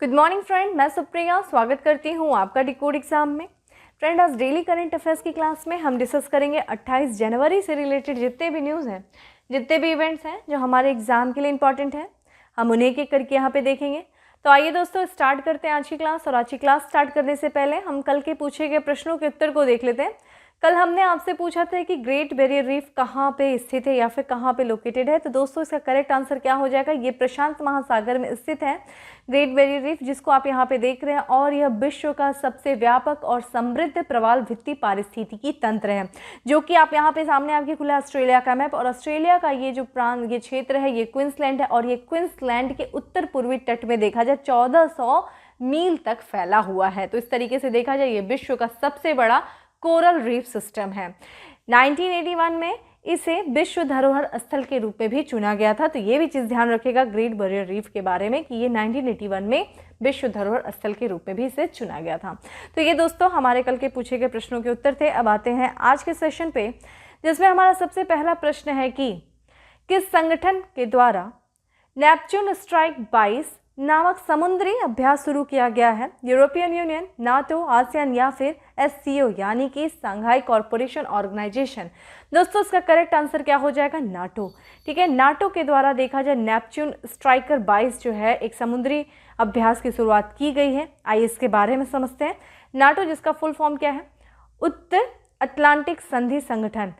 Good morning friend, मैं सुप्रिया स्वागत करती हूँ आपका डिकोड एग्जाम में। फ्रेंड, आज डेली करंट अफेयर्स की क्लास में हम डिस्कस करेंगे 28 जनवरी से रिलेटेड जितने भी न्यूज़ हैं, जितने भी इवेंट्स हैं जो हमारे एग्जाम के लिए इंपॉर्टेंट हैं, हम उन्हें एक एक करके यहाँ पे देखेंगे। तो आइए दोस्तों स्टार्ट करते हैं आज की क्लास। और आज की क्लास स्टार्ट करने से पहले हम कल के पूछे गए प्रश्नों के उत्तर को देख लेते हैं। कल हमने आपसे पूछा था कि ग्रेट बैरियर रीफ कहाँ पे स्थित है या फिर कहाँ पे लोकेटेड है। तो दोस्तों इसका करेक्ट आंसर क्या हो जाएगा? ये प्रशांत महासागर में स्थित है ग्रेट बैरियर रीफ, जिसको आप यहाँ पे देख रहे हैं। और यह विश्व का सबसे व्यापक और समृद्ध प्रवाल भित्ति पारिस्थितिकी तंत्र है, जो कि आप यहाँ पे सामने आपके खुला ऑस्ट्रेलिया का मैप। और ऑस्ट्रेलिया का ये जो प्रांत, ये क्षेत्र है, ये क्वींसलैंड है। और ये क्वींसलैंड के उत्तर पूर्वी तट में देखा जाए 1400 मील तक फैला हुआ है। तो इस तरीके से देखा जाए ये विश्व का सबसे बड़ा कोरल रीफ सिस्टम है। 1981 में इसे विश्व धरोहर स्थल के रूप में भी चुना गया था। तो ये भी चीज़ ध्यान रखेगा ग्रेट बैरियर रीफ के बारे में कि ये 1981 में विश्व धरोहर स्थल के रूप में भी इसे चुना गया था। तो ये दोस्तों हमारे कल के पूछे गए प्रश्नों के उत्तर थे। अब आते हैं आज के सेशन पे, जिसमें हमारा सबसे पहला प्रश्न है कि किस संगठन के द्वारा नेपच्यून स्ट्राइक 22 नामक समुद्री अभ्यास शुरू किया गया है? यूरोपियन यूनियन, नाटो, आसियान या फिर एससीओ यानी कि संघाई कॉरपोरेशन ऑर्गेनाइजेशन। दोस्तों इसका करेक्ट आंसर क्या हो जाएगा? नाटो। ठीक है, नाटो के द्वारा देखा जाए नेपच्यून स्ट्राइकर 22 जो है एक समुद्री अभ्यास की शुरुआत की गई है। आइए इसके बारे में समझते हैं। नाटो जिसका फुल फॉर्म क्या है? उत्तर अटलांटिक संधि संगठन।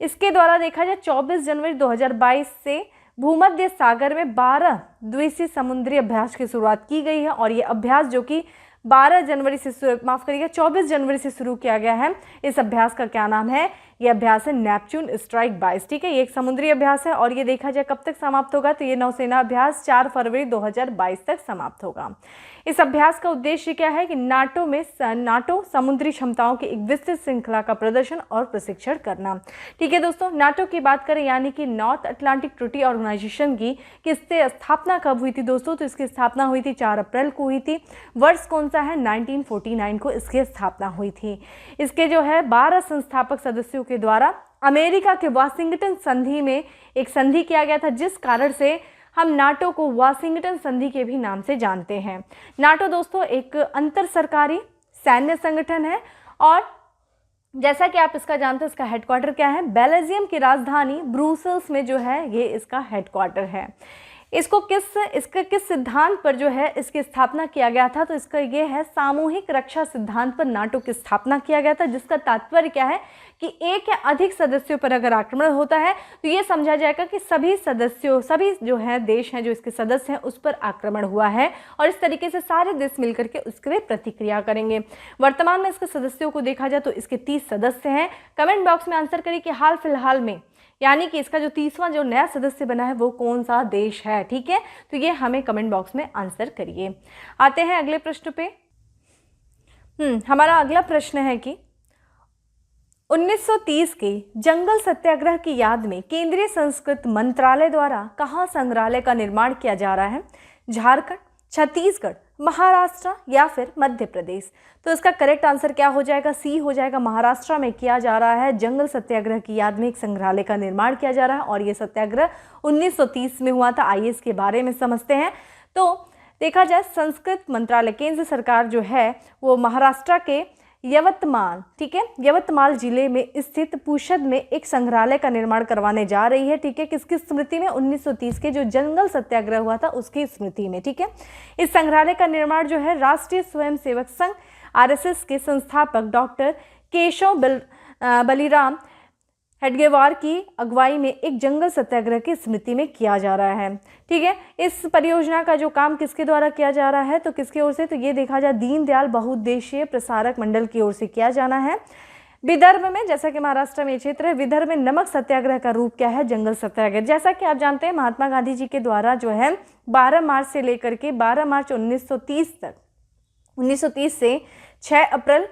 इसके द्वारा देखा जाए 24 जनवरी 2022 से भूमध्य सागर में 12 द्वीपीय समुद्री अभ्यास की शुरुआत की गई है। और ये अभ्यास जो कि 24 जनवरी से शुरू किया गया है, इस अभ्यास का क्या नाम है? ये अभ्यास है नेपच्यून स्ट्राइक 22। ठीक है, ये एक समुद्री अभ्यास है। और ये देखा जाए कब तक समाप्त होगा? तो ये नौसेना अभ्यास 4 फरवरी 2022 तक समाप्त होगा। इस अभ्यास का उद्देश्य क्या है कि नाटो समुद्री क्षमताओं की एक विस्तृत श्रृंखला का प्रदर्शन और प्रशिक्षण करना। ठीक है दोस्तों, नाटो की बात करें यानी कि नॉर्थ अटलांटिक ट्रीटी ऑर्गेनाइजेशन की, किससे स्थापना कब हुई थी दोस्तों? तो इसकी स्थापना हुई थी 4 अप्रैल को हुई थी। वर्ष कौन सा है? 1949 को इसकी स्थापना हुई थी। इसके जो है 12 संस्थापक सदस्यों के द्वारा अमेरिका के वाशिंगटन संधि में एक संधि किया गया था, जिस कारण से हम नाटो को वाशिंगटन संधि के भी नाम से जानते हैं। नाटो दोस्तों एक अंतर सरकारी सैन्य संगठन है। और जैसा कि आप इसका जानते हैं, इसका हेडक्वार्टर क्या है? बेल्जियम की राजधानी ब्रुसेल्स में जो है ये इसका हेडक्वार्टर है। इसको किस सिद्धांत पर जो है इसकी स्थापना किया गया था? तो इसका ये है सामूहिक रक्षा सिद्धांत पर नाटो की स्थापना किया गया था, जिसका तात्पर्य क्या है कि एक या अधिक सदस्यों पर अगर आक्रमण होता है तो ये समझा जाएगा कि सभी जो है देश हैं जो इसके सदस्य हैं उस पर आक्रमण हुआ है। और इस तरीके से सारे देश मिलकर के उसके लिए प्रतिक्रिया करेंगे। वर्तमान में इसके सदस्यों को देखा जाए तो इसके 30 सदस्य हैं। कमेंट बॉक्स में आंसर करिए कि हाल फिलहाल में यानी कि इसका जो 30वां जो नया सदस्य बना है वो कौन सा देश है। ठीक है, तो ये हमें कमेंट बॉक्स में आंसर करिए। आते हैं अगले प्रश्न पे। हमारा अगला प्रश्न है कि 1930 के जंगल सत्याग्रह की याद में केंद्रीय संस्कृति मंत्रालय द्वारा कहाँ संग्रहालय का निर्माण किया जा रहा है? झारखंड, छत्तीसगढ़, महाराष्ट्र या फिर मध्य प्रदेश। तो इसका करेक्ट आंसर क्या हो जाएगा? सी हो जाएगा। महाराष्ट्र में किया जा रहा है। जंगल सत्याग्रह की याद में एक संग्रहालय का निर्माण किया जा रहा है और ये सत्याग्रह 1930 में हुआ था। आइए इसके बारे में समझते हैं। तो देखा जाए संस्कृति मंत्रालय, केंद्र सरकार जो है वो महाराष्ट्र के यवतमाल, ठीक है, यवतमाल जिले में स्थित पुशद में एक संग्रहालय का निर्माण करवाने जा रही है। ठीक है, किसकी स्मृति में? 1930 के जो जंगल सत्याग्रह हुआ था उसकी स्मृति में। ठीक है, इस संग्रहालय का निर्माण जो है राष्ट्रीय स्वयंसेवक संघ आरएसएस के संस्थापक डॉक्टर केशव बलिराम हेडगेवार की अगुवाई में एक जंगल सत्याग्रह की स्मृति में किया जा रहा है। ठीक है, इस परियोजना का जो काम किसके द्वारा किया जा रहा है? तो किसकी ओर से? तो ये देखा जाए दीनदयाल बहुउद्देशीय प्रसारक मंडल की ओर से किया जाना है। विदर्भ में, जैसा कि महाराष्ट्र में क्षेत्र है, विदर्भ में नमक सत्याग्रह का रूप क्या है? जंगल सत्याग्रह। जैसा कि आप जानते हैं महात्मा गांधी जी के द्वारा जो है 12 मार्च से लेकर के 12 मार्च 1930 तक, 1930 से 6 अप्रैल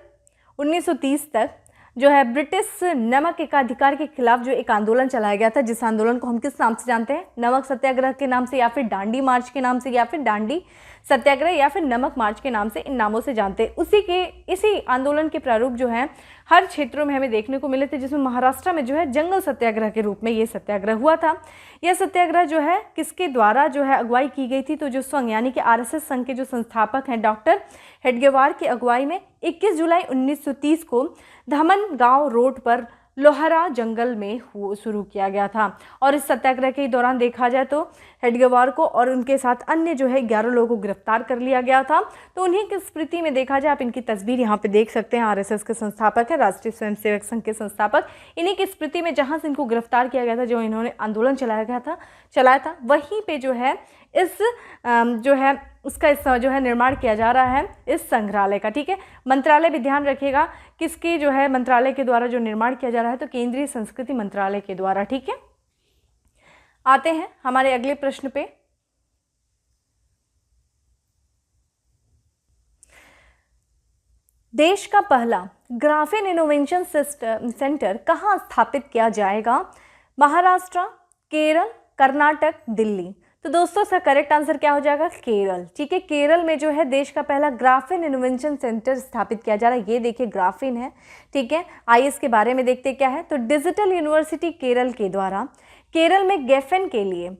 1930 तक जो है ब्रिटिश नमक एकाधिकार के खिलाफ जो एक आंदोलन चलाया गया था, जिस आंदोलन को हम किस नाम से जानते हैं? नमक सत्याग्रह के नाम से या फिर डांडी मार्च के नाम से या फिर डांडी सत्याग्रह या फिर नमक मार्च के नाम से, इन नामों से जानते हैं। इसी आंदोलन के प्रारूप जो है हर क्षेत्रों में हमें देखने को मिले थे, जिसमें महाराष्ट्र में जो है जंगल सत्याग्रह के रूप में ये सत्याग्रह हुआ था। यह सत्याग्रह जो है किसके द्वारा जो है अगुवाई की गई थी, तो जो संघ यानी कि आरएसएस संघ के जो संस्थापक हैं डॉक्टर हेडगेवार की अगुवाई में 21 जुलाई 1930 को धामनगांव रोड पर लोहारा जंगल में शुरू किया गया था। और इस सत्याग्रह के दौरान देखा जाए तो हेडगेवार को और उनके साथ अन्य जो है 11 लोगों को गिरफ्तार कर लिया गया था। तो उन्हीं की स्मृति में देखा जाए, आप इनकी तस्वीर यहाँ पे देख सकते हैं, आरएसएस के संस्थापक है, राष्ट्रीय स्वयंसेवक संघ के संस्थापक। इन्हीं की स्मृति में जहाँ से इनको गिरफ्तार किया गया था, जो इन्होंने आंदोलन चलाया था, वहीं पे जो है इस जो है उसका जो है निर्माण किया जा रहा है इस संग्रहालय का। ठीक है, मंत्रालय भी ध्यान रखिएगा किसके जो है मंत्रालय के द्वारा जो निर्माण किया जा रहा है, तो केंद्रीय संस्कृति मंत्रालय के द्वारा। ठीक है, आते हैं हमारे अगले प्रश्न पे। देश का पहला ग्राफीन इनोवेशन सेंटर कहाँ स्थापित किया जाएगा? महाराष्ट्र, केरल, कर्नाटक, दिल्ली। तो दोस्तों इसका करेक्ट आंसर क्या हो जाएगा? केरल। ठीक है, केरल में जो है देश का पहला ग्राफीन इनोवेशन सेंटर स्थापित किया जा रहा है। ये देखिए ग्राफीन है। ठीक है, आइए इसके बारे में देखते क्या है। तो डिजिटल यूनिवर्सिटी केरल के द्वारा केरल में ग्राफीन के लिए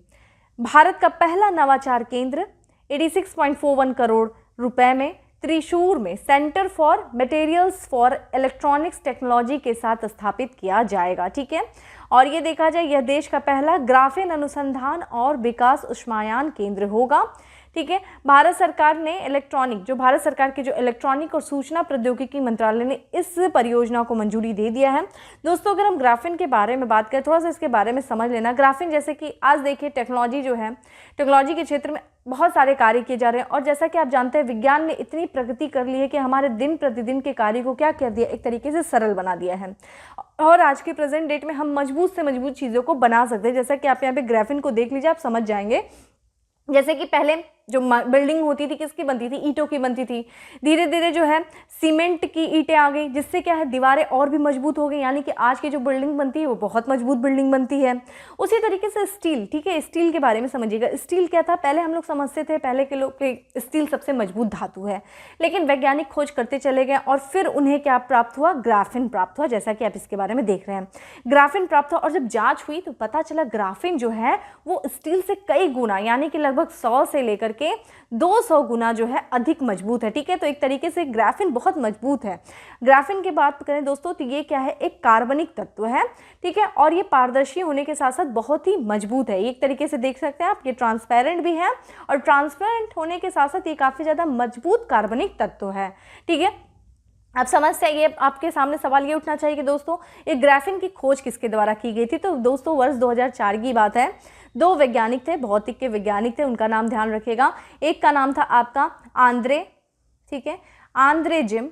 भारत का पहला नवाचार केंद्र 86.41 करोड़ रुपए में त्रिशूर में centre for materials for electronics technology के साथ स्थापित किया जाएगा। ठीक है, और ये देखा जाए यह देश का पहला ग्राफीन अनुसंधान और विकास ऊष्मायान केंद्र होगा। ठीक है, भारत सरकार ने भारत सरकार के जो इलेक्ट्रॉनिक और सूचना प्रौद्योगिकी मंत्रालय ने इस परियोजना को मंजूरी दे दिया है। दोस्तों अगर हम ग्राफीन के बारे में बात करें, थोड़ा सा इसके बारे में समझ लेना। ग्राफीन जैसे कि आज देखिए टेक्नोलॉजी जो है, टेक्नोलॉजी के क्षेत्र में बहुत सारे कार्य किए जा रहे हैं, और जैसा कि आप जानते हैं विज्ञान ने इतनी प्रगति कर ली है कि हमारे दिन प्रतिदिन के कार्य को क्या कर दिया, एक तरीके से सरल बना दिया है। और आज के प्रेजेंट डेट में हम मजबूत से मजबूत चीज़ों को बना सकते हैं। जैसा कि आप यहाँ पे ग्राफीन को देख लीजिए, आप समझ जाएंगे। जैसे कि पहले जो बिल्डिंग होती थी किसकी बनती थी? ईंटों की बनती थी। धीरे धीरे जो है सीमेंट की ईंटें आ गई, जिससे क्या है दीवारें और भी मजबूत हो गई, यानी कि आज की जो बिल्डिंग बनती है वो बहुत मजबूत बिल्डिंग बनती है। उसी तरीके से स्टील। ठीक है, स्टील के बारे में समझिएगा। स्टील क्या था? पहले हम लोग समझते थे, पहले के लोग कि स्टील सबसे मजबूत धातु है, लेकिन वैज्ञानिक खोज करते चले गए और फिर उन्हें क्या प्राप्त हुआ? ग्राफीन प्राप्त हुआ, जैसा कि आप इसके बारे में देख रहे हैं। ग्राफीन प्राप्त हुआ और जब जाँच हुई तो पता चला ग्राफीन जो है वो स्टील से कई गुना, यानी कि लगभग 100 से लेकर के 200 गुना जो है अधिक मजबूत है। ठीक है, तो एक तरीके से ग्राफीन बहुत मजबूत है। ग्राफीन की बात करें दोस्तों तो ये क्या है? एक कार्बनिक तत्व है। ठीक है, और ये पारदर्शी होने के साथ साथ बहुत ही मजबूत है। एक तरीके से देख सकते हैं आप, ये ट्रांसपेरेंट भी है, और ट्रांसपेरेंट होने के साथ साथ ये काफ़ी ज़्यादा मजबूत कार्बनिक तत्व है। ठीक है, आप समझते हैं, ये आपके सामने सवाल ये उठना चाहिए कि दोस्तों ये ग्राफीन की खोज किसके द्वारा की गई थी? तो दोस्तों वर्ष 2004 की बात है। 2 वैज्ञानिक थे, भौतिक के वैज्ञानिक थे, उनका नाम ध्यान रखिएगा। एक का नाम था आपका आंद्रे, ठीक है, आंद्रे जिम,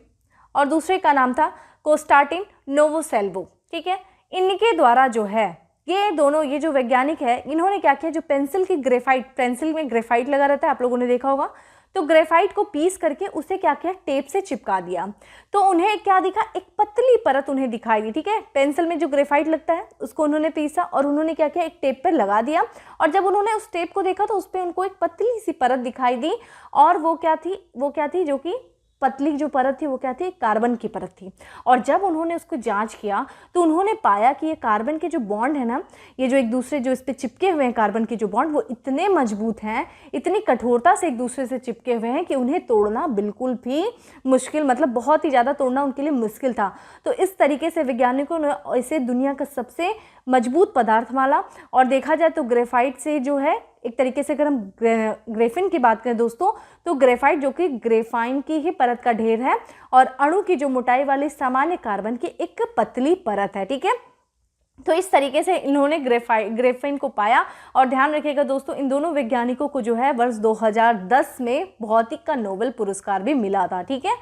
और दूसरे का नाम था कोस्टाटिन नोवोसेल्वो। ठीक है, इनके द्वारा जो है ये जो वैज्ञानिक है, इन्होंने क्या किया, जो पेंसिल की ग्रेफाइट, पेंसिल में ग्रेफाइट लगा रहता है, आप लोगों ने देखा होगा, तो ग्रेफाइट को पीस करके उसे क्या किया? टेप से चिपका दिया। तो उन्हें क्या दिखा? एक पतली परत उन्हें दिखाई दी। ठीक है, पेंसिल में जो ग्रेफाइट लगता है उसको उन्होंने पीसा और उन्होंने क्या किया? एक टेप पर लगा दिया, और जब उन्होंने उस टेप को देखा तो उस पर उनको एक पतली सी परत दिखाई दी, और वो क्या थी? जो कि पतली जो परत थी वो क्या थी? कार्बन की परत थी। और जब उन्होंने उसको जांच किया तो उन्होंने पाया कि ये कार्बन के जो बॉन्ड है ना, ये जो एक दूसरे जो इस पे चिपके हुए हैं कार्बन के जो बॉन्ड, वो इतने मजबूत हैं, इतनी कठोरता से एक दूसरे से चिपके हुए हैं कि उन्हें तोड़ना बिल्कुल भी मुश्किल, मतलब बहुत ही ज़्यादा तोड़ना उनके लिए मुश्किल था। तो इस तरीके से वैज्ञानिकों ने इसे दुनिया का सबसे मजबूत पदार्थ माना। और देखा जाए तो ग्रेफाइट से जो है एक तरीके से अगर हम ग्रेफिन की बात करें दोस्तों, तो ग्रेफाइट जो कि ग्रेफाइन की ही परत का ढेर है, और अणु की जो मोटाई वाली सामान्य कार्बन की एक पतली परत है। ठीक है, तो इस तरीके से इन्होंने ग्रेफिन को पाया। और ध्यान रखिएगा दोस्तों, इन दोनों वैज्ञानिकों को जो है वर्ष 2010 में भौतिक का नोबेल पुरस्कार भी मिला था। ठीक है,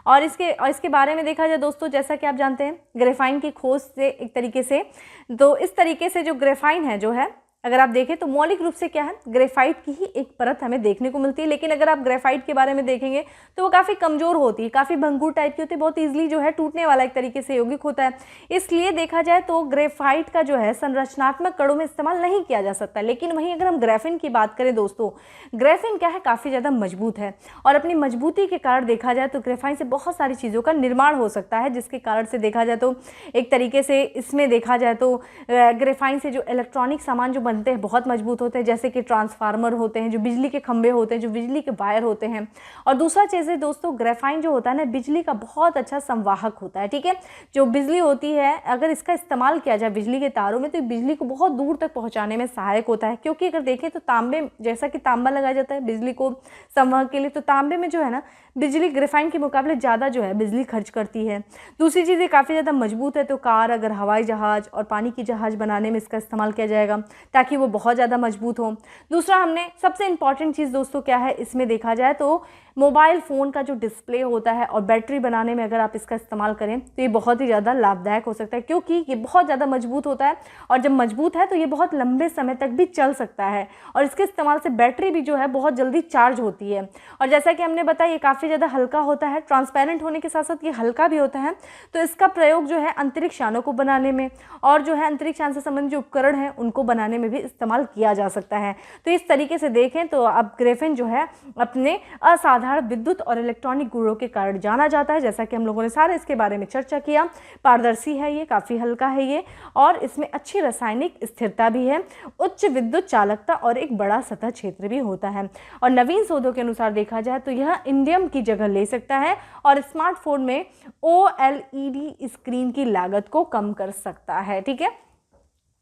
और इसके बारे में देखा जाए दोस्तों, जैसा कि आप जानते हैं ग्रेफाइन की खोज से एक तरीके से, तो इस तरीके से जो ग्रेफाइन है जो है अगर आप देखें तो मौलिक रूप से क्या है, ग्रेफाइट की ही एक परत हमें देखने को मिलती है। लेकिन अगर आप ग्रेफाइट के बारे में देखेंगे तो वो काफ़ी कमज़ोर होती है, काफ़ी भंगुर टाइप की होती है, बहुत ईजिली जो है टूटने वाला एक तरीके से यौगिक होता है। इसलिए देखा जाए तो ग्रेफाइट का जो है संरचनात्मक कणों में इस्तेमाल नहीं किया जा सकता। लेकिन वहीं अगर हम ग्रेफिन की बात करें दोस्तों, ग्रेफिन क्या है, काफ़ी ज़्यादा मजबूत है और अपनी मजबूती के कारण देखा जाए तो ग्रेफाइन से बहुत सारी चीज़ों का निर्माण हो सकता है, जिसके कारण से देखा जाए तो एक तरीके से इसमें देखा जाए तो ग्रेफाइन से जो इलेक्ट्रॉनिक सामान जो बनते हैं बहुत मजबूत होते हैं, जैसे कि ट्रांसफार्मर होते हैं, जो बिजली के खंभे होते हैं, जो बिजली के वायर होते हैं। और दूसरा चीज़ है दोस्तों, ग्रेफाइन जो होता है ना, बिजली का बहुत अच्छा संवाहक होता है। ठीक है, जो बिजली होती है अगर इसका इस्तेमाल किया जाए बिजली के तारों में तो बिजली को बहुत दूर तक पहुंचाने में सहायक होता है। क्योंकि अगर देखें तो तांबे, जैसा कि तांबा लगाया जाता है बिजली को संवहन के लिए, तो तांबे में जो है ना बिजली ग्रेफाइन के मुकाबले ज़्यादा जो है बिजली खर्च करती है। दूसरी चीज़ ये काफ़ी ज़्यादा मजबूत है, तो कार, अगर हवाई जहाज़ और पानी की जहाज़ बनाने में इसका इस्तेमाल किया जाएगा ताकि वो बहुत ज़्यादा मजबूत हो। दूसरा, हमने सबसे इंपॉर्टेंट चीज़ दोस्तों क्या है इसमें देखा जाए तो मोबाइल फ़ोन का जो डिस्प्ले होता है और बैटरी बनाने में अगर आप इसका इस्तेमाल करें तो ये बहुत ही ज़्यादा लाभदायक हो सकता है, क्योंकि ये बहुत ज़्यादा मजबूत होता है और जब मजबूत है तो ये बहुत लंबे समय तक भी चल सकता है और इसके इस्तेमाल से बैटरी भी जो है बहुत जल्दी चार्ज होती है। और जैसा कि हमने बताया ये काफ़ी ज़्यादा हल्का होता है, ट्रांसपेरेंट होने के साथ साथ ये हल्का भी होता है। तो इसका प्रयोग जो है अंतरिक्ष यानों को बनाने में और जो है अंतरिक्ष यान से संबंधित जो उपकरण हैं उनको बनाने में भी इस्तेमाल किया जा सकता है। तो इस तरीके से देखें तो अब ग्रेफिन जो है अपने असाधारण विद्युत और इलेक्ट्रॉनिक गुणों के कारण जाना जाता है। जैसा कि हम लोगों ने सारे इसके बारे में चर्चा किया, पारदर्शी है ये, काफ़ी हल्का है ये और इसमें अच्छी रासायनिक स्थिरता भी है, उच्च विद्युत चालकता और एक बड़ा सतह क्षेत्र भी होता है। और नवीन शोधों के अनुसार देखा जाए तो यह इंडियम की जगह ले सकता है और स्मार्टफोन में OLED स्क्रीन की लागत को कम कर सकता है। ठीक है,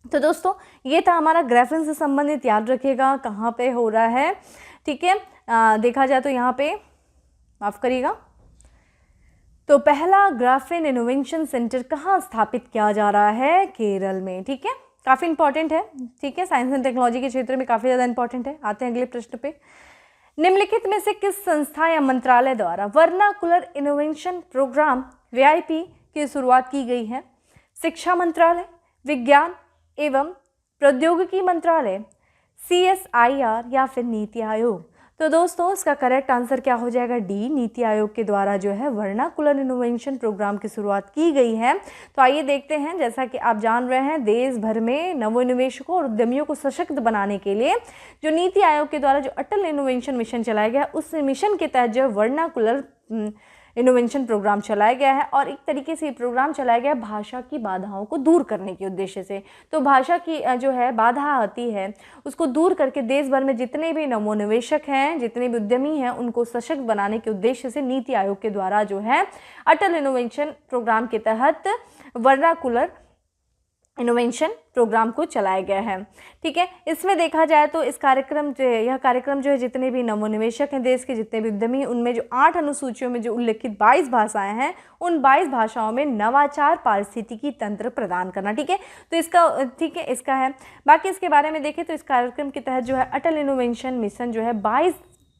तो दोस्तों ये था हमारा ग्रेफिन से संबंधित। याद रखिएगा कहाँ पे हो रहा है। ठीक है, देखा जाए तो यहाँ पे माफ़ करिएगा, तो पहला ग्राफिन इनोवेशन सेंटर कहाँ स्थापित किया जा रहा है, केरल में। ठीक है, काफ़ी इंपॉर्टेंट है। ठीक है, साइंस एंड टेक्नोलॉजी के क्षेत्र में काफ़ी ज़्यादा इंपॉर्टेंट है। आते हैं अगले प्रश्न पे। निम्नलिखित में से किस संस्था या मंत्रालय द्वारा वर्नाकुलर इनोवेशन प्रोग्राम VIP की शुरुआत की गई है? शिक्षा मंत्रालय, विज्ञान एवं प्रौद्योगिकी मंत्रालय, CSIR या फिर नीति आयोग? तो दोस्तों इसका करेक्ट आंसर क्या हो जाएगा, डी, नीति आयोग के द्वारा जो है वर्नाकुलर इनोवेशन प्रोग्राम की शुरुआत की गई है। तो आइए देखते हैं, जैसा कि आप जान रहे हैं देश भर में नवोन्वेषकों और उद्यमियों को सशक्त बनाने के लिए जो नीति आयोग के द्वारा जो अटल इनोवेशन मिशन चलाया गया, उस मिशन के तहत जो वर्नाकुलर इनोवेशन प्रोग्राम चलाया गया है और एक तरीके से ये प्रोग्राम चलाया गया भाषा की बाधाओं को दूर करने के उद्देश्य से। तो भाषा की जो है बाधा आती है उसको दूर करके देश भर में जितने भी नवोन्वेषक हैं, जितने भी उद्यमी हैं, उनको सशक्त बनाने के उद्देश्य से नीति आयोग के द्वारा जो है अटल इनोवेशन प्रोग्राम के तहत वर्नाकुलर इनोवेशन प्रोग्राम को चलाया गया है। ठीक है, इसमें देखा जाए तो इस कार्यक्रम जो है, यह कार्यक्रम जो है जितने भी नवोन्वेषक हैं देश के, जितने भी उद्यमी, उनमें जो 8 अनुसूचियों में जो उल्लेखित 22 भाषाएं हैं, उन 22 भाषाओं में नवाचार पारिस्थितिकी तंत्र प्रदान करना। ठीक है, तो इसका ठीक है इसका है। बाकी इसके बारे में देखें तो इस कार्यक्रम के तहत जो है अटल इनोवेशन मिशन जो है 22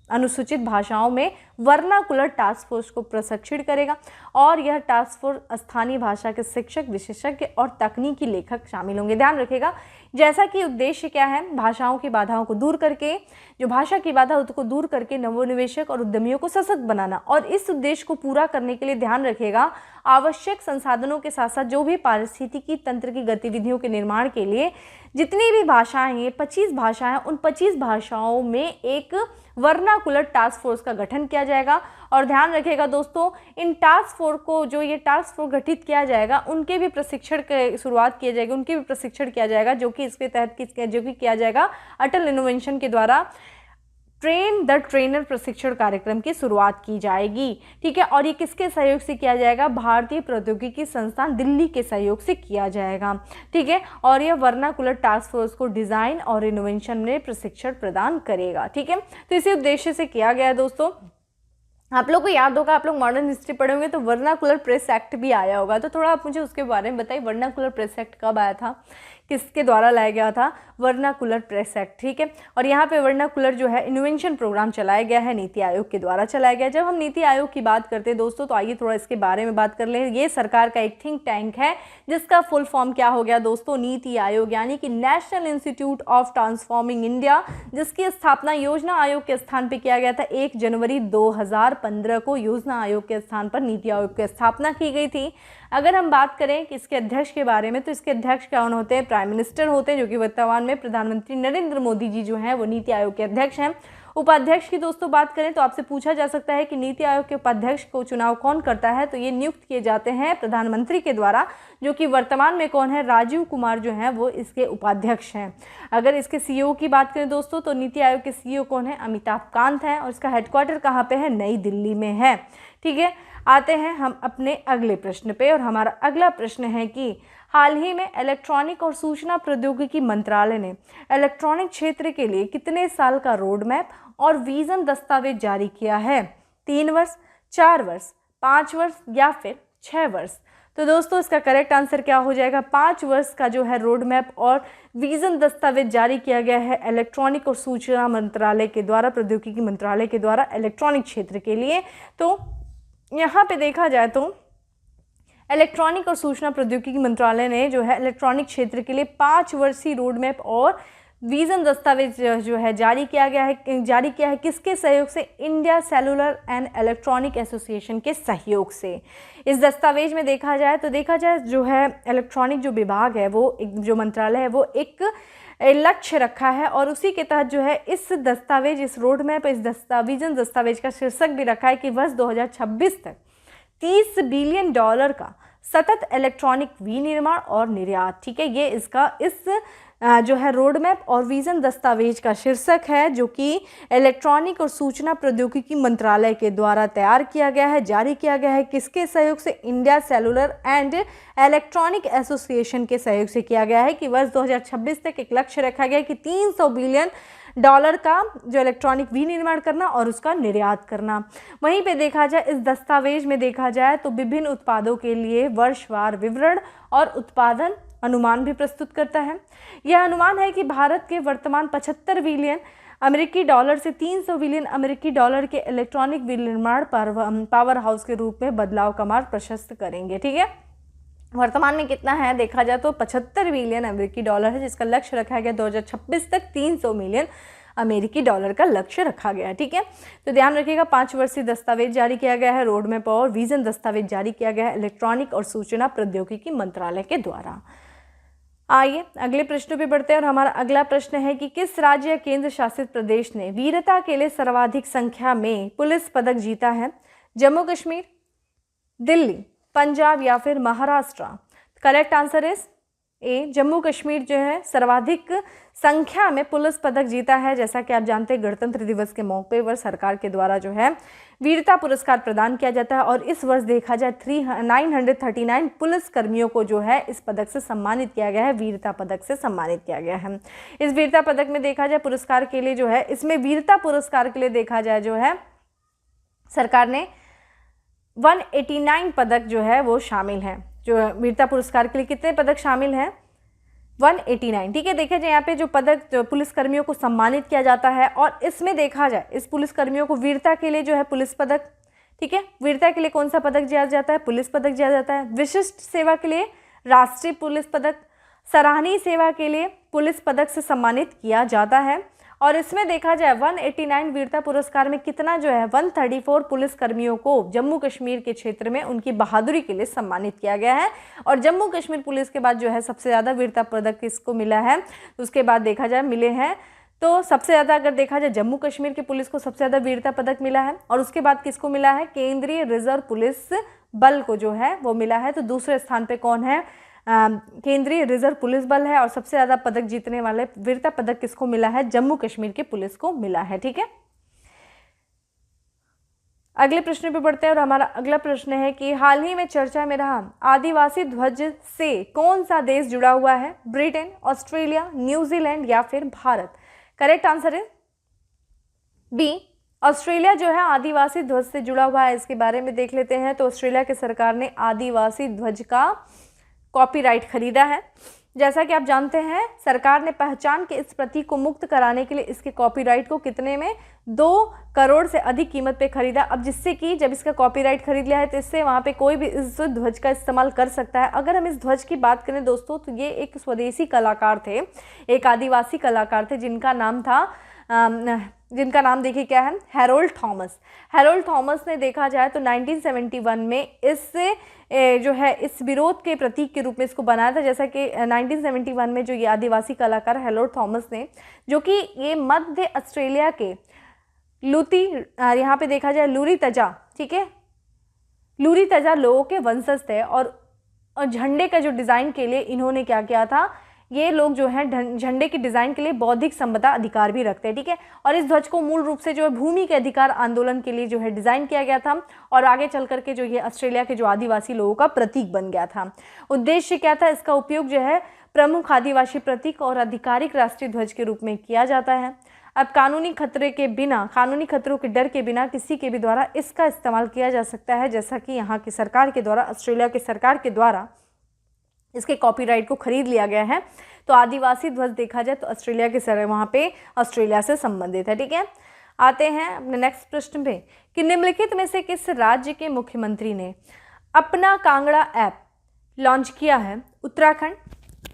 अनुसूचित भाषाओं में वर्नाकुलर टास्क फोर्स को प्रशिक्षित करेगा और यह टास्क फोर्स स्थानीय भाषा के शिक्षक, विशेषज्ञ और तकनीकी लेखक शामिल होंगे। ध्यान रखिएगा, जैसा कि उद्देश्य क्या है, भाषाओं की बाधाओं को दूर करके, जो भाषा की बाधा उसको दूर करके नवोन्वेषक और उद्यमियों को सशक्त बनाना। और इस उद्देश्य को पूरा करने के लिए ध्यान रखिएगा आवश्यक संसाधनों के साथ साथ जो भी पारिस्थितिकी तंत्र की गतिविधियों के निर्माण के लिए जितनी भी भाषाएं हैं, 25 भाषाएं, उन 25 भाषाओं में एक वर्नाकुलर टास्क फोर्स का गठन किया जाएगा। और ध्यान रखिएगा दोस्तों, इन टास्क फोर्स को, जो ये टास्क फोर्स गठित किया जाएगा, उनके भी प्रशिक्षण की शुरुआत की जाएगी, उनके भी प्रशिक्षण किया जाएगा, जो कि इसके तहत जो कि किया जाएगा अटल इनोवेशन के द्वारा ट्रेन द ट्रेनर प्रशिक्षण कार्यक्रम की शुरुआत की जाएगी। ठीक है, और ये किसके सहयोग से किया जाएगा, भारतीय प्रौद्योगिकी संस्थान दिल्ली के सहयोग से किया जाएगा। ठीक है, और यह वर्नाकुलर टास्क फोर्स को डिज़ाइन और इनोवेशन में प्रशिक्षण प्रदान करेगा। ठीक है, तो इसी उद्देश्य से किया गया है। दोस्तों आप लोग को याद होगा, आप लोग मॉडर्न हिस्ट्री पढ़े होंगे तो वर्नाकुलर प्रेस एक्ट भी आया होगा, तो थोड़ा आप मुझे उसके बारे में बताइए, वर्नाकुलर प्रेस एक्ट कब आया था, किसके द्वारा लाया गया था? वर्नाकुलर प्रेस एक्ट, ठीक है। और यहाँ पे वर्नाकुलर जो है इन्वेंशन प्रोग्राम चलाया गया है, नीति आयोग के द्वारा चलाया गया। जब हम नीति आयोग की बात करते हैं दोस्तों, तो आइए थोड़ा इसके बारे में बात कर लें। ये सरकार का एक थिंक टैंक है जिसका फुल फॉर्म क्या हो गया दोस्तों? नीति आयोग, यानी कि national institute of transforming India, जिसकी स्थापना योजना आयोग के स्थान पर किया गया था 1 जनवरी 2015 को। योजना आयोग के स्थान पर नीति आयोग की स्थापना की गई थी। अगर हम बात करें कि इसके अध्यक्ष के बारे में, तो इसके अध्यक्ष कौन होते हैं? प्राइम मिनिस्टर होते हैं, जो कि वर्तमान में प्रधानमंत्री नरेंद्र मोदी जी जो हैं वो नीति आयोग के अध्यक्ष हैं। उपाध्यक्ष की दोस्तों बात करें तो आपसे पूछा जा सकता है कि नीति आयोग के उपाध्यक्ष को चुनाव कौन करता है? तो ये नियुक्त किए जाते हैं प्रधानमंत्री के द्वारा, जो कि वर्तमान में कौन है? राजीव कुमार जो हैं वो इसके उपाध्यक्ष हैं। अगर इसके सीईओ की बात करें दोस्तों, तो नीति आयोग के सीईओ कौन है? अमिताभ कांत हैं, और इसका हेडक्वार्टर कहाँ पे है? नई दिल्ली में है, ठीक है। आते हैं हम अपने अगले प्रश्न पे, और हमारा अगला प्रश्न है कि हाल ही में इलेक्ट्रॉनिक और सूचना प्रौद्योगिकी मंत्रालय ने इलेक्ट्रॉनिक क्षेत्र के लिए कितने साल का रोड मैप और विजन दस्तावेज जारी किया है? 3 वर्ष, 4 वर्ष, 5 वर्ष या फिर 6 वर्ष? तो दोस्तों इसका करेक्ट आंसर क्या हो जाएगा? 5 वर्ष का जो है रोड मैप और विजन दस्तावेज जारी किया गया है इलेक्ट्रॉनिक और सूचना मंत्रालय के द्वारा, प्रौद्योगिकी मंत्रालय के द्वारा इलेक्ट्रॉनिक क्षेत्र के लिए। तो यहाँ पे देखा जाए तो इलेक्ट्रॉनिक और सूचना प्रौद्योगिकी मंत्रालय ने जो है इलेक्ट्रॉनिक क्षेत्र के लिए 5 वर्षीय रोड मैप और विजन दस्तावेज जो है जारी किया है किसके सहयोग से? India cellular and electronic association के सहयोग से। इस दस्तावेज में देखा जाए जो है इलेक्ट्रॉनिक जो विभाग है वो जो मंत्रालय है वो एक लक्ष्य रखा है, और उसी के तहत जो है इस दस्तावेज, इस रोड मैप, इस विजन दस्तावेज का शीर्षक भी रखा है कि वर्ष 2026 तक $30 बिलियन का सतत इलेक्ट्रॉनिक विनिर्माण और निर्यात, ठीक है। ये इसका इस जो है रोड मैप और विजन दस्तावेज का शीर्षक है, जो कि इलेक्ट्रॉनिक और सूचना प्रौद्योगिकी मंत्रालय के द्वारा तैयार किया गया है, जारी किया गया है। किसके सहयोग से? India cellular and electronic association के सहयोग से किया गया है कि वर्ष 2026 तक एक लक्ष्य रखा गया है कि $300 बिलियन का जो इलेक्ट्रॉनिक विनिर्माण करना और उसका निर्यात करना। वहीं पे देखा जाए इस दस्तावेज में देखा जाए तो विभिन्न उत्पादों के लिए वर्षवार विवरण और उत्पादन अनुमान भी प्रस्तुत करता है। यह अनुमान है कि भारत के वर्तमान $75 बिलियन से $300 बिलियन के इलेक्ट्रॉनिक विनिर्माण पावर हाउस के रूप में बदलाव का मार्ग प्रशस्त करेंगे, ठीक है। वर्तमान में कितना है देखा जाए तो $75 बिलियन है, जिसका लक्ष्य रखा गया 2026 तक $300 मिलियन का लक्ष्य रखा गया है, ठीक है। तो ध्यान रखिएगा 5 वर्षीय दस्तावेज जारी किया गया है, रोड मैप और विजन दस्तावेज जारी किया गया है इलेक्ट्रॉनिक और सूचना प्रौद्योगिकी मंत्रालय के द्वारा। आइए अगले प्रश्न पे बढ़ते हैं, और हमारा अगला प्रश्न है कि किस राज्य या केंद्र शासित प्रदेश ने वीरता के लिए सर्वाधिक संख्या में पुलिस पदक जीता है? जम्मू कश्मीर, दिल्ली, पंजाब या फिर Maharashtra? Correct answer is a, Jammu Kashmir जो है सर्वाधिक संख्या में पुलिस पदक जीता है। जैसा कि आप जानते हैं गणतंत्र दिवस के मौके पर सरकार के द्वारा जो है वीरता पुरस्कार प्रदान किया जाता है, और इस वर्ष देखा जाए 939 पुलिस कर्मियों को जो है इस पदक से सम्मानित किया गया है, वीरता पदक से सम्मानित किया गया है। इस वीरता पदक में देखा जाए पुरस्कार के लिए जो है, इसमें वीरता पुरस्कार के लिए देखा जाए जो है सरकार ने 189 पदक जो है वो शामिल हैं। जो वीरता पुरस्कार के लिए कितने पदक शामिल हैं? 189, ठीक है। देखिए जाए यहाँ पे जो पदक जो पुलिस कर्मियों को सम्मानित किया जाता है, और इसमें देखा जाए इस पुलिस कर्मियों को वीरता के लिए जो है पुलिस पदक, ठीक है, वीरता के लिए कौन सा पदक दिया जाता है? पुलिस पदक दिया जाता है। विशिष्ट सेवा के लिए राष्ट्रीय पुलिस पदक, सराहनीय सेवा के लिए पुलिस पदक से सम्मानित किया जाता है। और इसमें देखा जाए 189 वीरता पुरस्कार में कितना जो है 134 पुलिस कर्मियों को जम्मू कश्मीर के क्षेत्र में उनकी बहादुरी के लिए सम्मानित किया गया है। और जम्मू कश्मीर पुलिस के बाद जो है सबसे ज़्यादा वीरता पदक किसको मिला है? उसके बाद देखा जाए मिले हैं, तो सबसे ज़्यादा अगर देखा जाए जम्मू कश्मीर की पुलिस को सबसे ज़्यादा वीरता पदक मिला है, और उसके बाद किसको मिला है? केंद्रीय रिजर्व पुलिस बल को जो है वो मिला है। तो दूसरे स्थान पे कौन है? केंद्रीय रिजर्व पुलिस बल है, और सबसे ज़्यादा पदक जीतने वाले वीरता पदक किसको मिला है? जम्मू कश्मीर की पुलिस को मिला है, ठीक है। अगले प्रश्न पे बढ़ते हैं, और हमारा अगला प्रश्न है कि हाल ही में चर्चा में रहा आदिवासी ध्वज से कौन सा देश जुड़ा हुआ है? ब्रिटेन, ऑस्ट्रेलिया, न्यूजीलैंड या फिर भारत? करेक्ट आंसर है बी, ऑस्ट्रेलिया जो है आदिवासी ध्वज से जुड़ा हुआ है। इसके बारे में देख लेते हैं। तो ऑस्ट्रेलिया की सरकार ने आदिवासी ध्वज का कॉपीराइट खरीदा है, जैसा कि आप जानते हैं सरकार ने पहचान के इस प्रतीक को मुक्त कराने के लिए इसके कॉपीराइट को कितने में 2 करोड़ से अधिक कीमत पे खरीदा। अब जिससे कि जब इसका कॉपीराइट खरीद लिया है तो इससे वहाँ पे कोई भी इस ध्वज का इस्तेमाल कर सकता है। अगर हम इस ध्वज की बात करें दोस्तों तो ये एक स्वदेशी कलाकार थे, एक आदिवासी कलाकार थे जिनका नाम देखिए क्या है, हैरोल्ड थॉमस। हैरोल्ड थॉमस ने देखा जाए तो 1971 में जो है इस विरोध के प्रतीक के रूप में इसको बनाया था। जैसा कि 1971 में जो ये आदिवासी कलाकार हैरोल्ड थॉमस ने, जो कि ये मध्य ऑस्ट्रेलिया के यहाँ पे देखा जाए लूरी तजा, ठीक है, लूरी तजा लोगों के वंशज थे और झंडे का जो डिज़ाइन के लिए इन्होंने क्या किया था, ये लोग जो हैं झंडे के डिज़ाइन के लिए बौद्धिक संपदा अधिकार भी रखते हैं, ठीक है। और इस ध्वज को मूल रूप से जो है भूमि के अधिकार आंदोलन के लिए जो है डिज़ाइन किया गया था और आगे चल करके जो ये ऑस्ट्रेलिया के जो आदिवासी लोगों का प्रतीक बन गया था। उद्देश्य क्या था, इसका उपयोग जो है प्रमुख आदिवासी प्रतीक और आधिकारिक राष्ट्रीय ध्वज के रूप में किया जाता है। अब कानूनी खतरों के डर के बिना किसी के भी द्वारा इसका इस्तेमाल किया जा सकता है, जैसा कि यहाँ की सरकार के द्वारा, ऑस्ट्रेलिया की सरकार के द्वारा इसके कॉपीराइट को खरीद लिया गया है। तो आदिवासी ध्वज देखा जाए तो ऑस्ट्रेलिया के सर वहाँ पे ऑस्ट्रेलिया से संबंधित है, ठीक है। आते हैं अपने नेक्स्ट प्रश्न पे कि निम्नलिखित में से किस राज्य के मुख्यमंत्री ने अपना कांगड़ा ऐप लॉन्च किया है? उत्तराखंड,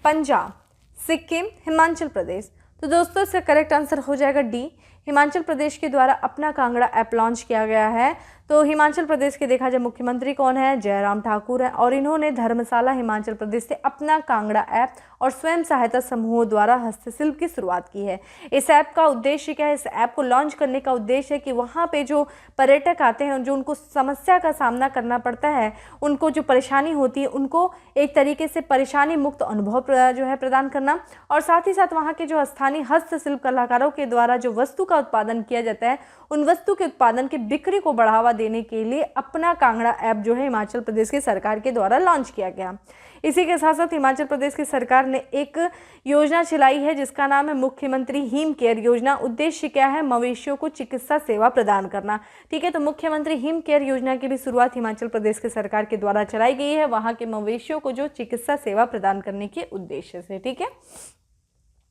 पंजाब, सिक्किम, हिमाचल प्रदेश। तो दोस्तों इसका करेक्ट आंसर हो जाएगा डी, हिमाचल प्रदेश के द्वारा अपना कांगड़ा ऐप लॉन्च किया गया है। तो हिमाचल प्रदेश के देखा जाए मुख्यमंत्री कौन है? जयराम ठाकुर है और इन्होंने धर्मशाला हिमाचल प्रदेश से अपना कांगड़ा ऐप और स्वयं सहायता समूहों द्वारा हस्तशिल्प की शुरुआत की है। इस ऐप का उद्देश्य क्या है? इस ऐप को लॉन्च करने का उद्देश्य है कि वहाँ पे जो पर्यटक आते हैं, जो उनको समस्या का सामना करना पड़ता है, उनको जो परेशानी होती है, उनको एक तरीके से परेशानी मुक्त अनुभव जो है प्रदान करना, और साथ ही साथ वहाँ के जो स्थानीय हस्तशिल्प कलाकारों के द्वारा जो वस्तु का उत्पादन किया जाता है, उन वस्तु के उत्पादन की बिक्री को बढ़ावा देने के लिए अपना कांगड़ा ऐप जो है हिमाचल प्रदेश की सरकार के द्वारा लॉन्च किया गया। इसी के साथ साथ हिमाचल प्रदेश की सरकार ने एक योजना चलाई है जिसका नाम है मुख्यमंत्री हिम केयर योजना। उद्देश्य क्या है? मवेशियों को चिकित्सा सेवा प्रदान करना, ठीक है। तो मुख्यमंत्री हिम केयर योजना की भी शुरुआत हिमाचल प्रदेश की सरकार के द्वारा चलाई गई है, वहाँ के मवेशियों को जो चिकित्सा सेवा प्रदान करने के उद्देश्य से, ठीक है।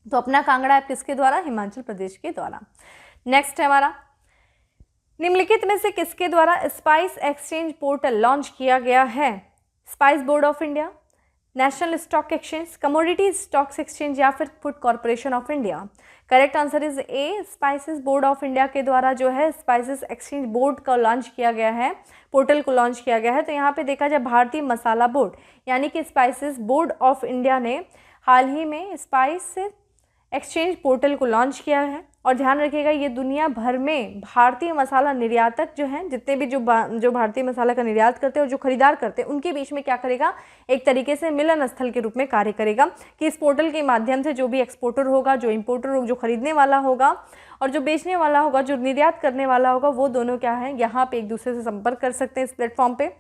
तो अपना कांगड़ा ऐप किसके द्वारा? हिमाचल प्रदेश के द्वारा। नेक्स्ट है हमारा, निम्नलिखित में से किसके द्वारा स्पाइस एक्सचेंज पोर्टल लॉन्च किया गया है? Spice board of India, national stock exchange, commodity stocks exchange या फिर food corporation of India. Correct answer is a, spices board of India के द्वारा जो है स्पाइसेस एक्सचेंज बोर्ड का लॉन्च किया गया है, पोर्टल को लॉन्च किया गया है। तो यहाँ पे देखा जाए भारतीय मसाला बोर्ड यानी कि स्पाइसेस बोर्ड ऑफ इंडिया ने हाल ही में स्पाइस एक्सचेंज पोर्टल को लॉन्च किया है। और ध्यान रखिएगा ये दुनिया भर में भारतीय मसाला निर्यातक जो हैं, जितने भी जो भारतीय मसाला का निर्यात करते हैं और जो खरीदार करते हैं, उनके बीच में क्या करेगा? एक तरीके से मिलन स्थल के रूप में कार्य करेगा कि इस पोर्टल के माध्यम से जो भी एक्सपोर्टर होगा, जो इम्पोर्टर होगा, जो खरीदने वाला होगा और जो बेचने वाला होगा, जो निर्यात करने वाला होगा, वो दोनों क्या है, यहाँ पे एक दूसरे से संपर्क कर सकते हैं इस प्लेटफॉर्म पे।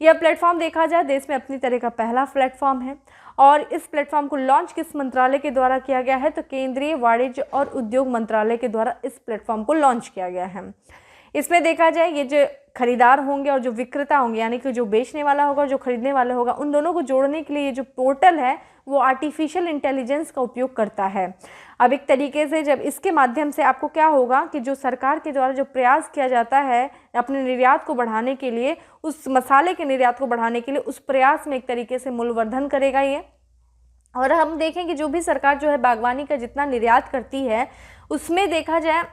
यह प्लेटफॉर्म देखा जाए देश में अपनी तरह का पहला प्लेटफॉर्म है और इस प्लेटफॉर्म को लॉन्च किस मंत्रालय के द्वारा किया गया है? तो केंद्रीय वाणिज्य और उद्योग मंत्रालय के द्वारा इस प्लेटफॉर्म को लॉन्च किया गया है। इसमें देखा जाए ये जो खरीदार होंगे और जो विक्रेता होंगे यानी कि जो बेचने वाला होगा और जो खरीदने वाला होगा, उन दोनों को जोड़ने के लिए ये जो पोर्टल है वो आर्टिफिशियल इंटेलिजेंस का उपयोग करता है। अब एक तरीके से जब इसके माध्यम से आपको क्या होगा कि जो सरकार के द्वारा जो प्रयास किया जाता है अपने निर्यात को बढ़ाने के लिए, उस मसाले के निर्यात को बढ़ाने के लिए, उस प्रयास में एक तरीके से मूल्यवर्धन करेगा ये। और हम देखें कि जो भी सरकार जो है बागवानी का जितना निर्यात करती है उसमें देखा जाए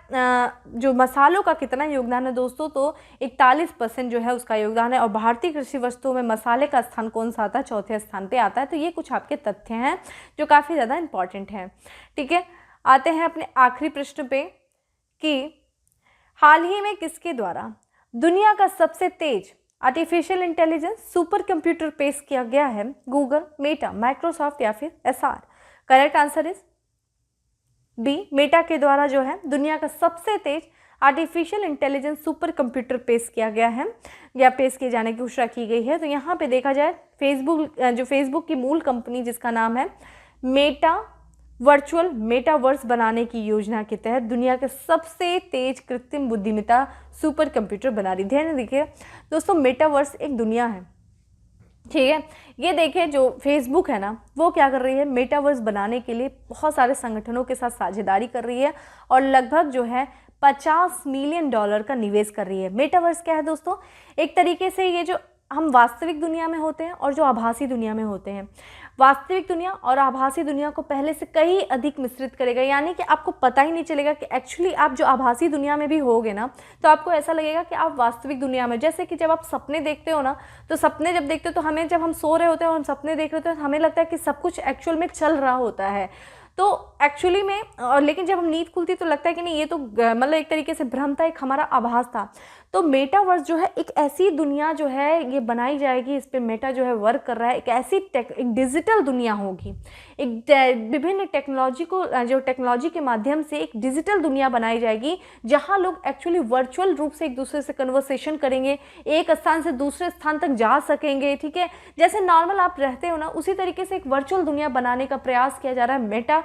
जो मसालों का कितना योगदान है दोस्तों, तो 41% जो है उसका योगदान है। और भारतीय कृषि वस्तुओं में मसाले का स्थान कौन सा आता है? चौथे स्थान पे आता है। तो ये कुछ आपके तथ्य हैं जो काफ़ी ज़्यादा इंपॉर्टेंट हैं, ठीक है। आते हैं अपने आखिरी प्रश्न पे कि हाल ही में किसके द्वारा दुनिया का सबसे तेज आर्टिफिशियल इंटेलिजेंस सुपर कंप्यूटर पेश किया गया है? गूगल, मेटा, माइक्रोसॉफ्ट या फिर SR. Correct answer is B, Meta के द्वारा जो है दुनिया का सबसे तेज आर्टिफिशियल इंटेलिजेंस सुपर कंप्यूटर पेश किया गया है या पेश किए जाने की घोषणा की गई है। तो यहाँ पे देखा जाए फेसबुक की मूल कंपनी जिसका नाम है मेटा, वर्चुअल मेटावर्स बनाने की योजना के तहत दुनिया के सबसे तेज कृत्रिम बुद्धिमत्ता सुपर कंप्यूटर बना रही। ध्यान देखिए दोस्तों, मेटावर्स एक दुनिया है ठीक है। ये देखिए जो फेसबुक है ना, वो क्या कर रही है, मेटावर्स बनाने के लिए बहुत सारे संगठनों के साथ साझेदारी कर रही है और लगभग जो है $50 मिलियन का निवेश कर रही है। मेटावर्स क्या है दोस्तों, एक तरीके से ये जो हम वास्तविक दुनिया में होते हैं और जो आभासी दुनिया में होते हैं, वास्तविक दुनिया और आभासी दुनिया को पहले से कहीं अधिक मिश्रित करेगा। यानी कि आपको पता ही नहीं चलेगा कि एक्चुअली आप जो आभासी दुनिया में भी होगे ना, तो आपको ऐसा लगेगा कि आप वास्तविक दुनिया में, जैसे कि जब आप सपने देखते हो ना, तो सपने जब देखते हो तो हमें, जब हम सो रहे होते हैं और हम सपने देख रहे होते हैं, तो हमें लगता है कि सब कुछ एक्चुअल में चल रहा होता है। तो एक्चुअली में और लेकिन जब हम नींद खुलती तो लगता है कि नहीं, ये तो मतलब एक तरीके से भ्रम था, एक हमारा आभास था। तो मेटावर्स जो है एक ऐसी दुनिया जो है ये बनाई जाएगी, इस पे मेटा जो है वर्क कर रहा है, एक ऐसी एक डिजिटल दुनिया होगी, एक विभिन्न टेक्नोलॉजी को जो टेक्नोलॉजी के माध्यम से एक डिजिटल दुनिया बनाई जाएगी, जहां लोग एक्चुअली वर्चुअल रूप से एक दूसरे से कन्वर्सेशन करेंगे, एक स्थान से दूसरे स्थान तक जा सकेंगे। ठीक है, जैसे नॉर्मल आप रहते हो ना, उसी तरीके से एक वर्चुअल दुनिया बनाने का प्रयास किया जा रहा है मेटा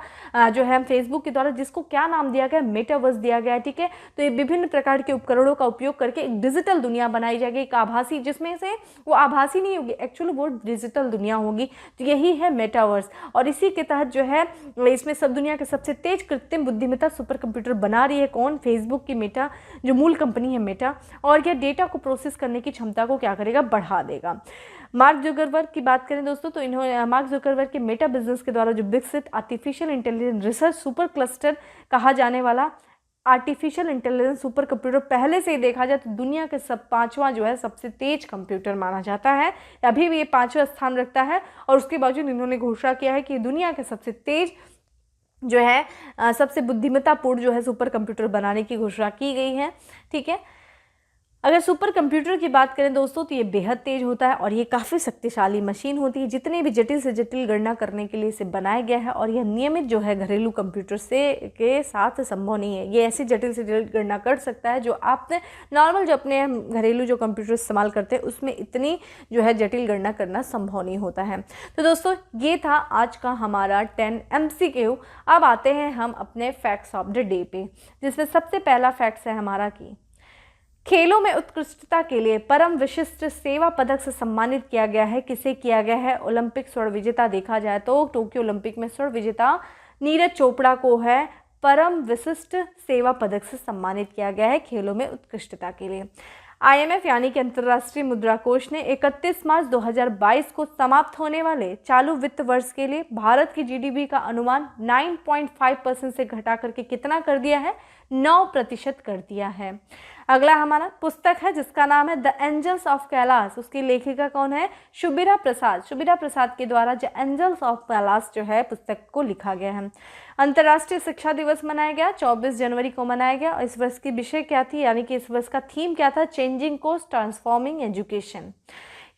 जो है फेसबुक के द्वारा, जिसको क्या नाम दिया गया, मेटावर्स दिया गया है। ठीक है, तो ये विभिन्न प्रकार के उपकरणों का उपयोग करके एक डिजिटल दुनिया बनाई जाएगी, एक आभासी, जिसमें से वो आभासी नहीं होगी, एक्चुअली वो डिजिटल दुनिया होगी। तो यही है मेटावर्स और इसी के तहत जो है इसमें सब दुनिया के सबसे तेज कृत्रिम बुद्धिमत्ता सुपर कंप्यूटर बना रही है कौन, फेसबुक की मेटा, जो मूल कंपनी है मेटा, और यह डेटा को प्रोसेस करने की क्षमता को क्या करेगा, बढ़ा देगा। मार्क जुकरबर्ग की बात करें दोस्तों, तो इन्होंने मार्क जुकरबर्ग के मेटा बिजनेस के द्वारा जो विकसित artificial intelligence research super cluster कहा जाने वाला आर्टिफिशियल इंटेलिजेंस सुपर कंप्यूटर पहले से ही देखा जाए तो दुनिया के पांचवा जो है सबसे तेज कंप्यूटर माना जाता है। अभी भी ये 5वां स्थान रखता है और उसके बावजूद इन्होंने घोषणा किया है कि दुनिया के सबसे तेज जो है सबसे बुद्धिमत्तापूर्ण जो है सुपर कंप्यूटर बनाने की घोषणा की गई है। ठीक है, अगर सुपर कंप्यूटर की बात करें दोस्तों, तो ये बेहद तेज होता है और ये काफ़ी शक्तिशाली मशीन होती है, जितने भी जटिल से जटिल गणना करने के लिए इसे बनाया गया है और यह नियमित जो है घरेलू कंप्यूटर से के साथ संभव नहीं है। ये ऐसी जटिल से जटिल गणना कर सकता है जो आपने नॉर्मल जो अपने घरेलू जो कंप्यूटर इस्तेमाल करते हैं उसमें इतनी जो है जटिल गणना करना संभव नहीं होता है। तो दोस्तों ये था आज का हमारा 10 MCQ। अब आते हैं हम अपने फैक्ट्स ऑफ द डे पे, जिसमें सबसे पहला फैक्ट्स है हमारा कि खेलों में उत्कृष्टता के लिए परम विशिष्ट सेवा पदक से सम्मानित किया गया है। किसे किया गया है, ओलंपिक स्वर्ण विजेता देखा जाए तो टोक्यो ओलंपिक में स्वर्ण विजेता नीरज चोपड़ा को है परम विशिष्ट सेवा पदक से सम्मानित किया गया है खेलों में उत्कृष्टता के लिए। IMF यानी कि अंतर्राष्ट्रीय मुद्रा कोष ने 31 मार्च 2022 को समाप्त होने वाले चालू वित्त वर्ष के लिए भारत की GDP का अनुमान 9.5% से घटा करके कितना कर दिया है, 9% कर दिया है। अगला हमारा पुस्तक है जिसका नाम है द एंजल्स ऑफ कैलाश। उसकी लेखिका कौन है, शुभिरा प्रसाद। शुभिरा प्रसाद के द्वारा द एंजल्स ऑफ कैलाश जो है पुस्तक को लिखा गया है। अंतर्राष्ट्रीय शिक्षा दिवस मनाया गया 24 जनवरी को मनाया गया और इस वर्ष की विषय क्या थी, यानी कि इस वर्ष का थीम क्या था, चेंजिंग कोर्स ट्रांसफॉर्मिंग एजुकेशन।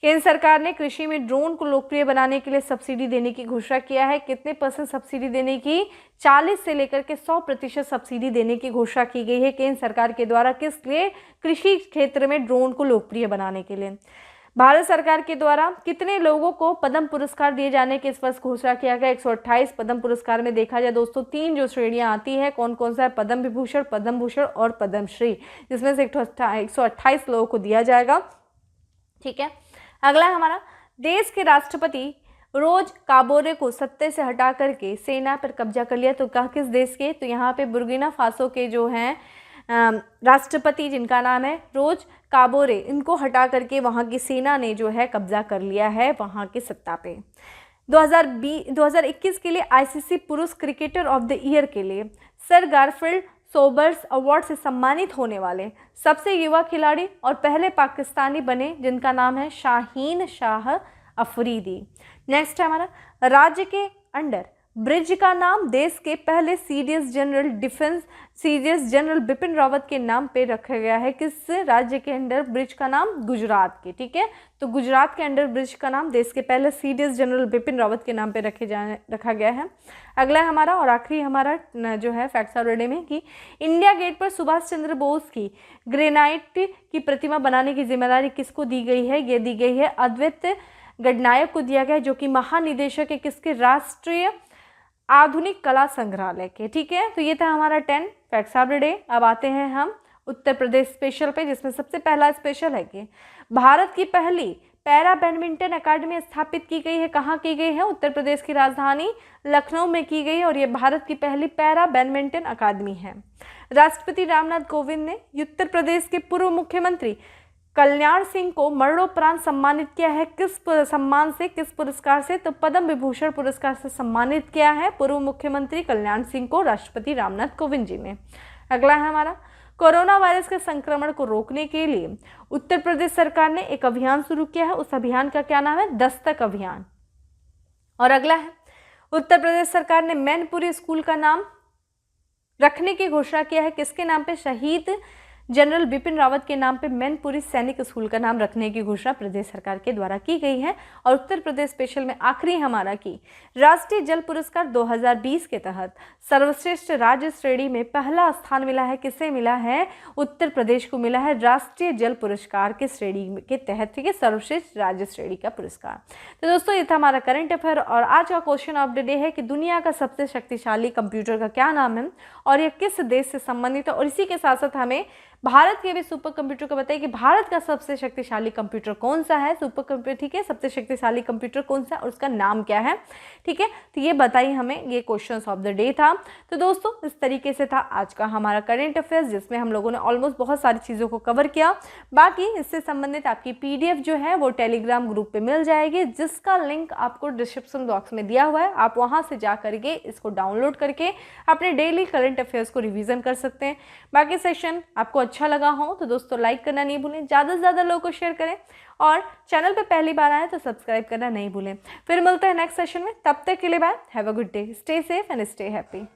केंद्र सरकार ने कृषि में ड्रोन को लोकप्रिय बनाने के लिए सब्सिडी देने की घोषणा किया है। कितने % सब्सिडी देने की, 40 से लेकर के 100% सब्सिडी देने की घोषणा की गई है केंद्र सरकार के द्वारा। किस लिए, कृषि क्षेत्र में ड्रोन को लोकप्रिय बनाने के लिए। भारत सरकार के द्वारा कितने लोगों को पद्म पुरस्कार दिए जाने की इस वर्ष घोषणा किया गया, 128 पद्म पुरस्कार में देखा जाए दोस्तों 3 जो श्रेणियां आती है, कौन कौन सा है, पद्म विभूषण, पद्म भूषण और पद्मश्री, जिसमें से 128 लोगों को दिया जाएगा। ठीक है, अगला हमारा देश के राष्ट्रपति रोज काबोरे को सत्ते से हटा करके सेना पर कब्जा कर लिया। तो कहा किस देश के, तो यहाँ पे बुर्किना फासो के जो हैं राष्ट्रपति जिनका नाम है रोज काबोरे, इनको हटा करके वहाँ की सेना ने जो है कब्जा कर लिया है वहाँ की सत्ता पे। 2021 के लिए ICC पुरुष क्रिकेटर ऑफ द ईयर के लिए सर गारफील्ड सोबर्स अवार्ड से सम्मानित होने वाले सबसे युवा खिलाड़ी और पहले पाकिस्तानी बने, जिनका नाम है शाहीन शाह अफरीदी। नेक्स्ट है हमारा राज्य के अंडर ब्रिज का नाम देश के पहले सीडीएस जनरल बिपिन रावत के नाम पे रखा गया है। किस राज्य के अंडर ब्रिज का नाम, गुजरात के। ठीक है, तो गुजरात के अंडर ब्रिज का नाम देश के पहले सीडीएस जनरल बिपिन रावत के नाम पे रखा गया है। अगला हमारा और आखिरी हमारा जो है फैक्ट्स ऑफ द डे में कि इंडिया गेट पर सुभाष चंद्र बोस की ग्रेनाइट की प्रतिमा बनाने की जिम्मेदारी किसको दी गई है, ये दी गई है अद्वैत गडनायक को दिया गया है, जो कि महानिदेशक है किसके, राष्ट्रीय आधुनिक कला संग्रहालय के। ठीक है, तो ये था हमारा 10 फैक्ट्स ऑफ द डे। अब आते हैं हम उत्तर प्रदेश स्पेशल पे, जिसमें सबसे पहला स्पेशल है कि भारत की पहली पैरा बैडमिंटन अकादमी स्थापित की गई है? कहाँ की गई है? उत्तर प्रदेश की राजधानी लखनऊ में की गई है और ये भारत की पहली पैरा बैडमिंटन अकादमी है। राष्ट्रपति रामनाथ कोविंद ने उत्तर प्रदेश के पूर्व मुख्यमंत्री कल्याण सिंह को मरणोपरांत सम्मानित किया है। किस सम्मान से, किस पुरस्कार से? तो पद्म विभूषण पुरस्कार से सम्मानित किया है पूर्व मुख्यमंत्री कल्याण सिंह को राष्ट्रपति रामनाथ कोविंद जी ने। अगला है हमारा, कोरोना वायरस के संक्रमण को रोकने के लिए उत्तर प्रदेश सरकार ने एक अभियान शुरू किया है। उस अभियान का क्या नाम है? दस्तक अभियान। और अगला है, उत्तर प्रदेश सरकार ने मैनपुरी स्कूल का नाम रखने की घोषणा किया है। किसके नाम पे? शहीद जनरल बिपिन रावत के नाम पे मैनपुरी सैनिक स्कूल का नाम रखने की घोषणा प्रदेश सरकार के द्वारा की गई है। और उत्तर प्रदेश स्पेशल में आखिरी हमारा की राष्ट्रीय जल पुरस्कार 2020 के तहत सर्वश्रेष्ठ राज्य श्रेणी में पहला स्थान मिला है। किसे मिला है? उत्तर प्रदेश को मिला है राष्ट्रीय जल पुरस्कार के श्रेणी के तहत, ठीक है, सर्वश्रेष्ठ राज्य श्रेणी का पुरस्कार। तो दोस्तों ये था हमारा करंट अफेयर और आज का क्वेश्चन ऑफ द डे है कि दुनिया का सबसे शक्तिशाली कंप्यूटर का क्या नाम है और यह किस देश से संबंधित है। और इसी के साथ साथ हमें भारत के भी सुपर कंप्यूटर को बताइए कि भारत का सबसे शक्तिशाली कंप्यूटर कौन सा है, सुपर कंप्यूटर, ठीक है, सबसे शक्तिशाली कंप्यूटर कौन सा है और उसका नाम क्या है, ठीक है। तो ये बताइए हमें, ये क्वेश्चंस ऑफ द डे था। तो दोस्तों इस तरीके से था आज का हमारा करंट अफेयर्स, जिसमें हम लोगों ने ऑलमोस्ट बहुत सारी चीज़ों को कवर किया। बाकी इससे संबंधित आपकी PDF जो है वो टेलीग्राम ग्रुप पे मिल जाएगी, जिसका लिंक आपको डिस्क्रिप्शन बॉक्स में दिया हुआ है। आप वहाँ से जा करके इसको डाउनलोड करके अपने डेली करंट अफेयर्स को रिवीजन कर सकते हैं। बाकी सेशन आपको अच्छा लगा हो तो दोस्तों लाइक करना नहीं भूलें, ज़्यादा से ज़्यादा लोगों को शेयर करें और चैनल पे पहली बार आए तो सब्सक्राइब करना नहीं भूलें। फिर मिलते हैं नेक्स्ट सेशन में, तब तक के लिए bye, have a good day, stay safe and stay happy.